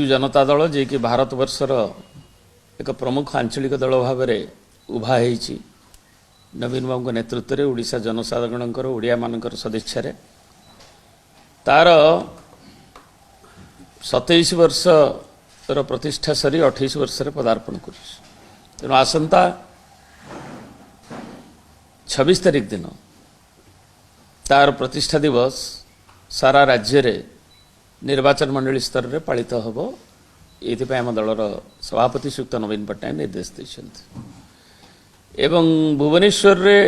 जनता दल जे कि भारत वर्षर एक प्रमुख आंचलिक दल भाव में उभा होईछि नवीन बाबू नेतृत्व में ओडिशा जनसाधारण ओडिया मानकर सदिच्छा तार 27 वर्ष प्रतिष्ठा सरी 28 वर्ष पदार्पण कर तेणु आसंता 26 तारिख दिन तार प्रतिष्ठा दिवस सारा राज्य रे निर्वाचन मंडली स्तर में पालित हम ये आम दलर सभापति श्रीयुक्त नवीन पट्टनायक निर्देश देते एवं भुवनेश्वर रे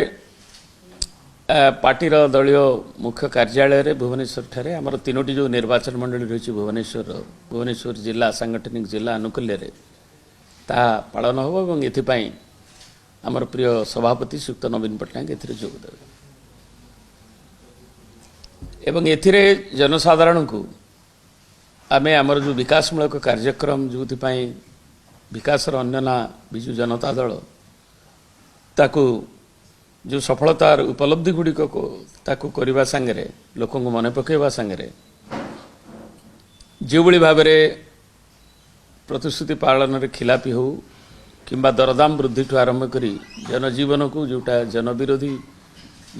पार्टीर दलीय मुख्य कार्यालय रे भुवनेश्वर ठारे आमर तीनोटी जो निर्वाचन मंडली रही भुवनेश्वर जिला सांगठनिक जिला अनुकूल्य रे ता पालन हम एथिपाई आमर प्रिय सभापति श्रीयुक्त नवीन पट्टनायक एथिरे जोग देबे एवं एथिरे जनसाधारण को आमे आमर जो विकासमूलक कार्यक्रम जो विकासर अन्य ना विजु जनता दल ताकू जो सफलतार उपलब्धि गुड़िक ताकू करने सांगे लोक मन पकड़ा सांगे जो भाव में प्रतिश्रुति पालन रे खिलापी हो किंबा दरदाम वृद्धि ठू आरंभ करी जनजीवन को जोटा जनविरोधी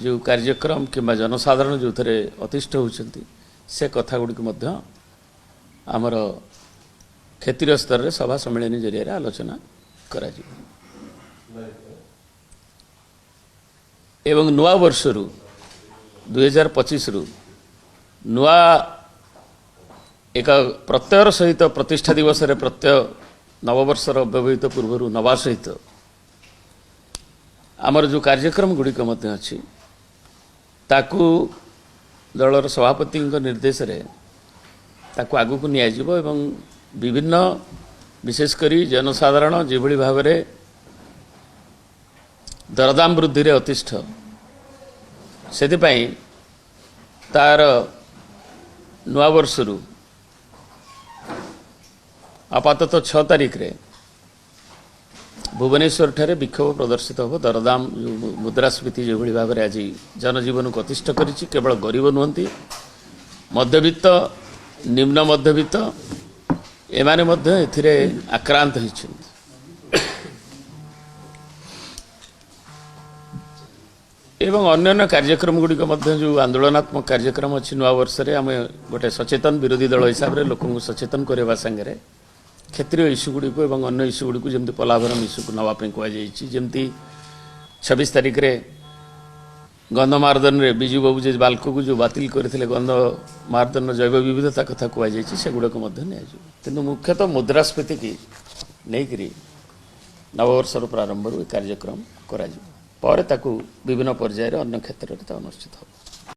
जो कार्यक्रम किंबा जनसाधारण जो थे अतिष्ठ होती से कथा गुड़िक आमर क्षेत्रीय स्तर में सभा सम्मेलन जरिया आलोचना करा एवं नुआ वर्ष रु 2025 रु नुआ एक प्रत्ययर सहित प्रतिष्ठा दिवस रे प्रत्यय नववर्षर व्यवहित पूर्व नवा सहित आमर जो कार्यक्रम गुड़िक अच्छी ताकू दलर सभापति निर्देश रे ताकू आगु को नियाजिबो एवं विभिन्न विशेषकर जनसाधारण जो भाव में दरदाम वृद्धि रे अतिष्ठ से तार नुआ वर्ष रु आपातत 6 तारिख रे भुवनेश्वर ठारे विक्षोभ प्रदर्शित हो दरदाम मुद्रास्फीति जो भाव में आज जनजीवन को अतिष्ठ करिछि केवल गरीब नुहंती मध्यवित्त निम्न मध्यवित्त एमाने मध्य एथिरे आक्रांत होइछन्ति एवं अन्य कार्यक्रम गुड़िक जो आंदोलनात्मक कार्यक्रम अच्छी नुआ वर्ष में आम गोटे सचेतन विरोधी दल हिसाब से लोक सचेतन करने सांगे क्षेत्रीय इस्यू गुड़िक और अन्य इस्यू गुड़िक जमी पलाभरम इस्यू को नापी कहुई 26 तारिख रे गंधमार्दन रे विजु बाबू जे बाल्को को जो बातिल करते गंधमार्दन जैव विविधता कथा कहुई से गुड़ाक किंतु मुख्यतः मुद्रास्फीति की नहीं नववर्षर प्रारंभ कार्यक्रम करा पर ताकू विभिन्न पर्यायर अन्य क्षेत्र में अनुष्ठित हो।